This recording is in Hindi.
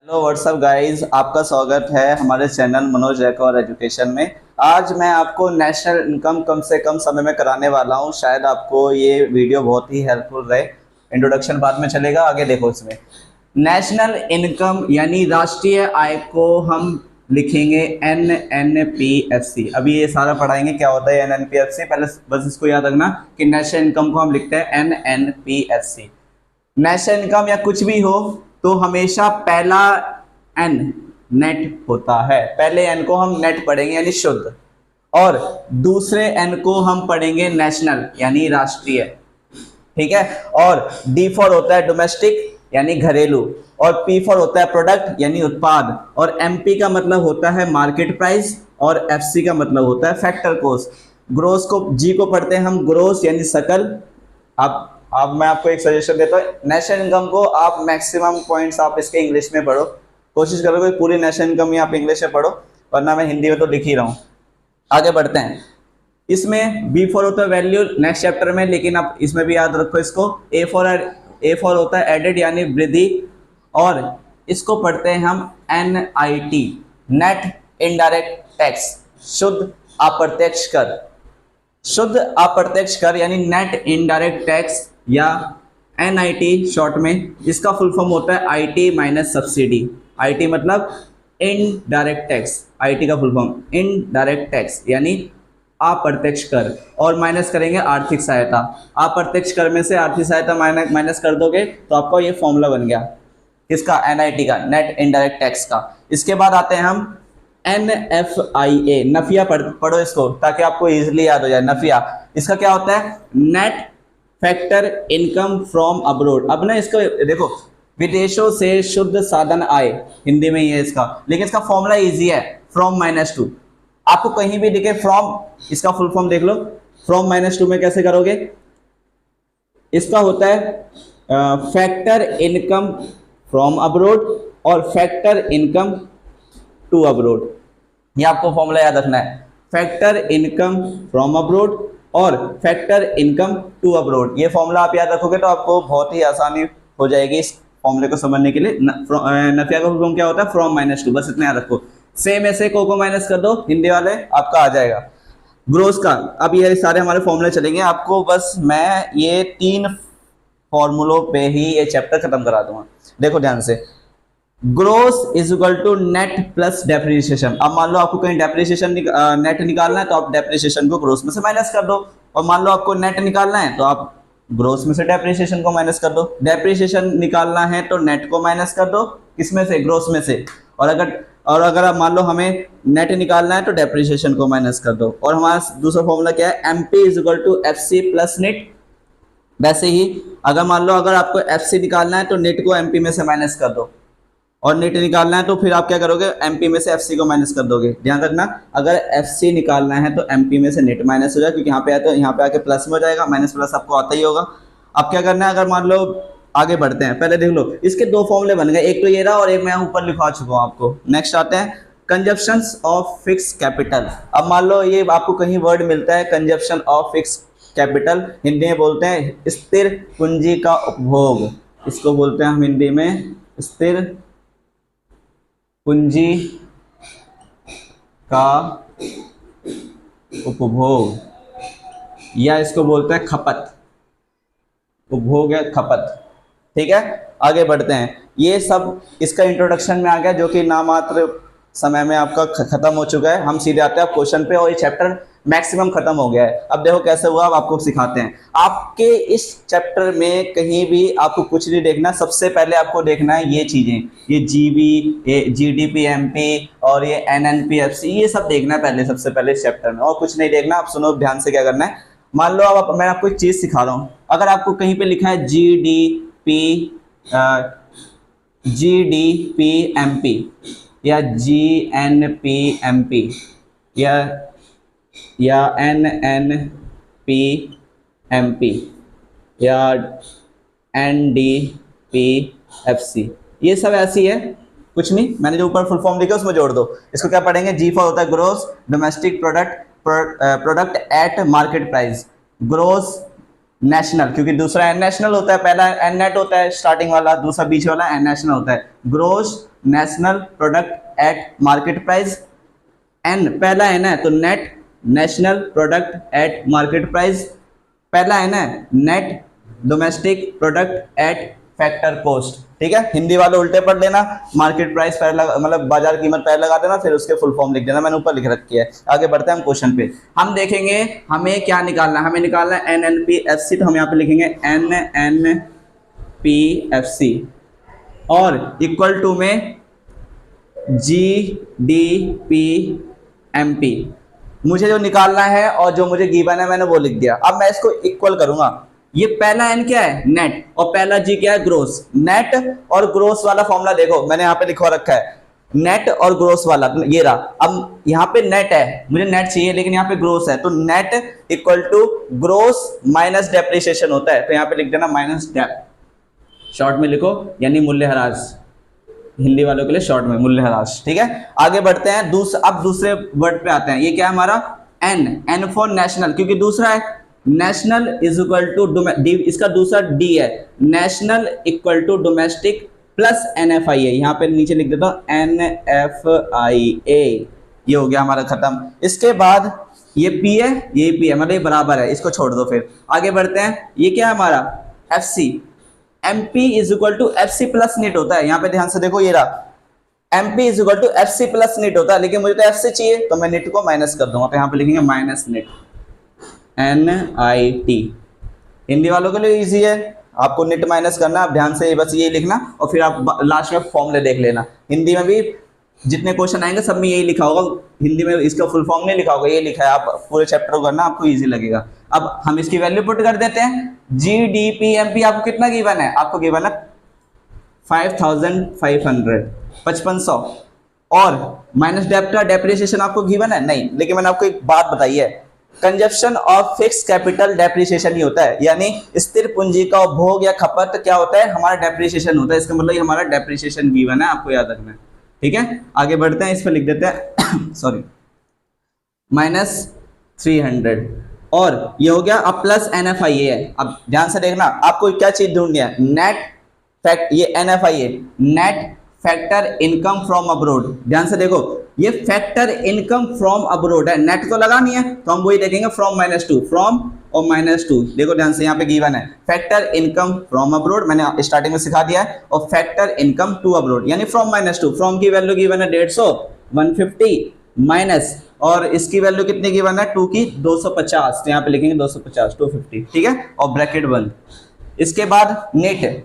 हेलो व्हाट्सअप गाइस, आपका स्वागत है हमारे चैनल मनोज रैकौर एजुकेशन में। आज मैं आपको नेशनल इनकम कम से कम समय में कराने वाला हूं। शायद आपको ये वीडियो बहुत ही हेल्पफुल रहे। इंट्रोडक्शन बाद में चलेगा, आगे देखो। इसमें नेशनल इनकम यानी राष्ट्रीय आय को हम लिखेंगे NNPFC। अभी ये सारा पढ़ाएंगे क्या होता है NNPFC। पहले बस इसको याद रखना कि नेशनल इनकम को हम लिखते हैं NNPFC। नेशनल इनकम या कुछ भी हो तो हमेशा पहला एन नेट होता है। पहले एन को हम नेट पढ़ेंगे यानी शुद्ध, और दूसरे एन को हम पढ़ेंगे नेशनल यानी राष्ट्रीय। ठीक है। और डी फॉर होता है डोमेस्टिक यानी घरेलू, और पी फॉर होता है प्रोडक्ट यानी उत्पाद, और एमपी का मतलब होता है मार्केट प्राइस, और एफसी का मतलब होता है फैक्टर कॉस्ट। ग्रोस को जी को पढ़ते हैं हम ग्रोस यानी सकल। अब मैं आपको एक सजेशन देता हूँ, नेशनल इनकम को आप मैक्सिमम पॉइंट्स आप इसके इंग्लिश में पढ़ो। कोशिश करो कि पूरी नेशनल इनकम ही आप इंग्लिश में पढ़ो, वरना मैं हिंदी में तो लिख ही रहा हूँ। आगे बढ़ते हैं। इसमें बी फॉर होता है वैल्यू नेक्स्ट चैप्टर में, लेकिन अब इसमें भी याद रखो इसको। ए फॉर होता है एडेड यानी वृद्धि, और इसको पढ़ते हैं हम NIT नेट इनडायरेक्ट टैक्स, शुद्ध अप्रत्यक्ष कर। शुद्ध अप्रत्यक्ष कर यानी नेट इनडायरेक्ट टैक्स या NIT शॉर्ट में। इसका फुल फॉर्म होता है IT माइनस सब्सिडी। IT मतलब इनडायरेक्ट टैक्स, IT का फुल फॉर्म इनडायरेक्ट टैक्स यानी अप्रत्यक्ष कर, और माइनस करेंगे आर्थिक सहायता। अप्रत्यक्ष कर में से आर्थिक सहायता माइनस कर दोगे तो आपका ये फॉर्मूला बन गया। किसका? NIT का, नेट इनडायरेक्ट टैक्स का। इसके बाद आते हैं हम NFIA, नफिया पढ़ो इसको ताकि आपको इजीली याद हो जाए। नफिया, इसका क्या होता है? Net factor income from abroad. अब ना इसको देखो, विदेशों से शुद्ध साधन आय, हिंदी में ही है इसका, लेकिन इसका फॉर्मूला इजी है, फ्रॉम -2। आपको कहीं भी दिखे फ्रॉम, इसका फुल फॉर्म देख लो। फ्रॉम -2 में कैसे करोगे? इसका होता है फैक्टर इनकम फ्रॉम अब्रोड और फैक्टर इनकम टू अब्रोड। ये आपको फॉर्मूला याद रखना है, फैक्टर इनकम फ्रॉम अब्रोड और फैक्टर इनकम टू अब्रोड। ये फॉर्मूला आप याद रखोगे तो आपको बहुत ही आसानी हो जाएगी इस फॉर्मूले को समझने के लिए। नफिया का फॉर्म क्या होता है? फ्रॉम -2, बस इतना याद रखो। सेम ऐसे को माइनस कर दो, हिंदी वाले, आपका आ जाएगा। ग्रोस का, अब ये सारे हमारे फॉर्मूले चलेंगे। आपको बस मैं ये 3 फॉर्मूलों पे ही ये चैप्टर खत्म करा दूंगा। देखो ध्यान से, gross is equal to net plus depreciation. अब मान लो आपको कहीं डेप्रिसिएशन नेट निकालना है तो आप डेप्रिसिएशन को ग्रोस में से माइनस कर दो, और मान लो आपको नेट निकालना है तो आप ग्रोस में से डेप्रिसिएशन को माइनस कर दो। डेप्रिसिएशन निकालना है तो नेट को माइनस कर दो, किसमें से? ग्रोस में से। और अगर आप मान लो हमें नेट निकालना है तो डेप्रिसिएशन को माइनस कर दो। और हमारा दूसरा फॉर्मूला क्या है? MP is equal to FC plus net. वैसे ही अगर आपको FC निकालना है तो नेट को MP में से माइनस कर दो, और नेट निकालना है तो फिर आप क्या करोगे? MP में से FC को माइनस कर दोगे। ध्यान रखना, अगर FC निकालना है तो MP में से नेट माइनस हो जाए, क्योंकि यहाँ पे आए तो यहाँ पे आके प्लस में हो जाएगा। माइनस प्लस आपको आता ही होगा। अब क्या करना है? अगर मान लो आगे बढ़ते हैं, पहले देख लो, इसके 2 फॉर्मूले बन गए, एक तो ये रहा और एक मैं ऊपर लिखवा चुका हूँ आपको। नेक्स्ट आते हैं कंजप्शंस ऑफ फिक्स कैपिटल। अब मान लो ये आपको कहीं वर्ड मिलता है consumption of fix capital, Hindi में बोलते हैं स्थिर पूंजी का उपभोग। इसको बोलते हैं हम हिंदी में स्थिर पूंजी का उपभोग, या इसको बोलते हैं खपत। उपभोग है खपत। ठीक है, आगे बढ़ते हैं। ये सब इसका इंट्रोडक्शन में आ गया, जो कि नामात्र समय में आपका खत्म हो चुका है। हम सीधे आते हैं क्वेश्चन पे, और ये चैप्टर मैक्सिमम खत्म हो गया है। अब देखो कैसे हुआ, अब आपको सिखाते हैं। आपके इस चैप्टर में कहीं भी आपको कुछ नहीं देखना, सबसे पहले आपको देखना है ये चीजें, ये GB, ये GDP MP और ये NNPFC, ये सब देखना है पहले, सबसे पहले इस चैप्टर में, और कुछ नहीं देखना। आप सुनो ध्यान से क्या करना है। मान लो अब मैं आपको एक चीज सिखा रहा हूँ। अगर आपको कहीं पे लिखा है GDP MP या GNP MP या NNP MP या NDP FC, ये सब ऐसी है, कुछ नहीं। मैंने जो ऊपर फुल फॉर्म लिखा उसमें जोड़ दो। इसको क्या पढ़ेंगे? G फॉर होता है gross domestic product at market price. Gross national, क्योंकि दूसरा एन नेशनल होता है, पहला एन नेट होता है स्टार्टिंग वाला, दूसरा बीच वाला एन नेशनल होता है। Gross national product at market price, N पहला एन है तो net national product at market price, पहला एन है net domestic product at factor cost. ठीक है, हिंदी वाले उल्टे पढ़ लेना, मार्केट प्राइस पहले मतलब बाजार कीमत पहले लगा देना, फिर उसके फुल फॉर्म लिख देना, मैंने ऊपर लिख रखी है। आगे बढ़ते हैं हम क्वेश्चन पे। हम देखेंगे हमें क्या निकालना है, हमें निकालना है NNPFC, तो हम यहाँ पे लिखेंगे NNPFC और इक्वल टू में GDPMP। मुझे जो निकालना है और जो मुझे गिवन है मैंने वो लिख दिया। अब मैं इसको इक्वल करूंगा। ये पहला एन क्या है, नेट, और पहला जी क्या है, ग्रोस। नेट और ग्रोस वाला फॉर्मूला देखो मैंने यहाँ पे लिखवा रखा है, नेट और ग्रोस वाला, ये रहा। अब यहाँ पे नेट है, मुझे नेट चाहिए लेकिन यहाँ पे ग्रोस है, तो net equal to gross minus depreciation होता है, तो यहाँ पे लिख देना माइनस डेप, शॉर्ट में लिखो, यानी मूल्यह्रास, हिंदी वालों के लिए शॉर्ट में मूल्यह्रास। ठीक है, आगे बढ़ते हैं। अब दूसरे वर्ड पे आते हैं। ये क्या है हमारा, एन फॉर नेशनल, क्योंकि दूसरा है नेशनल इज इक्वल टू, इसका दूसरा डी है, national equal to domestic plus NFIA। यहाँ पे नीचे लिख देता हूँ NFIA, ये हो गया हमारा खत्म। इसके बाद ये P है, ये P है, मतलब ये बराबर है, इसको छोड़ दो। फिर आगे बढ़ते हैं। ये क्या है हमारा FC, MP is equal to FC plus net होता है। यहाँ पे ध्यान से देखो, ये रहा MP is equal to FC plus net होता है, लेकिन मुझे तो FC चाहिए तो मैं नीट को माइनस कर दूंगा, तो यहाँ पे लिखेंगे माइनस नीट, NIT। हिंदी वालों के लिए इजी है, आपको निट माइनस करना, आप ध्यान से बस ये लिखना और फिर आप लास्ट में फॉर्मूले देख लेना। हिंदी में भी जितने क्वेश्चन आएंगे सब में यही लिखा होगा, हिंदी में इसका फुल फॉर्म नहीं लिखा होगा, ये लिखा है, आप पूरे चैप्टर को करना, आपको इजी लगेगा। अब हम इसकी वैल्यू पुट कर देते हैं। GDPMP आपको कितना गिवन है, आपको गिवन है 5500, 5500, और माइनस डेप्ट डेप्रिसिएशन आपको गिवन है नहीं, लेकिन मैंने आपको एक बात बताई है, consumption of fix capital depreciation ही होता है, यानी स्थिर पूंजी का उपभोग या खपत क्या होता है, हमारा डेप्रिसिएशन होता है। इसका मतलब ये हमारा डेप्रिसिएशन गिवन है, आपको याद रखना है। ठीक है, आगे बढ़ते हैं। इस पर लिख देते हैं सॉरी -300, और ये हो गया। अब प्लस NFIA है। अब ध्यान से देखना, आपको क्या चीज ढूंढनी है, नेट फैक्ट, ये NFIA net factor income from abroad. ध्यान से देखो, ये फैक्टर इनकम फ्रॉम अब्रोड है, नेट तो लगानी है तो हम वही देखेंगे फ्रॉम -2, फ्रॉम और -2। देखो ध्यान से, यहाँ पे गिवन है फैक्टर इनकम फ्रॉम अब्रोड, मैंने स्टार्टिंग में सिखा दिया है, और फैक्टर इनकम टू अब्रोड, यानी फ्रॉम -2। फ्रॉम की वैल्यू गिवन है 150, 150 माइनस, और इसकी वैल्यू कितनी गिवन है, 2 की 250, तो यहाँ पे लिखेंगे 250, 250। ठीक है, और ब्रैकेट बंद। इसके बाद नेट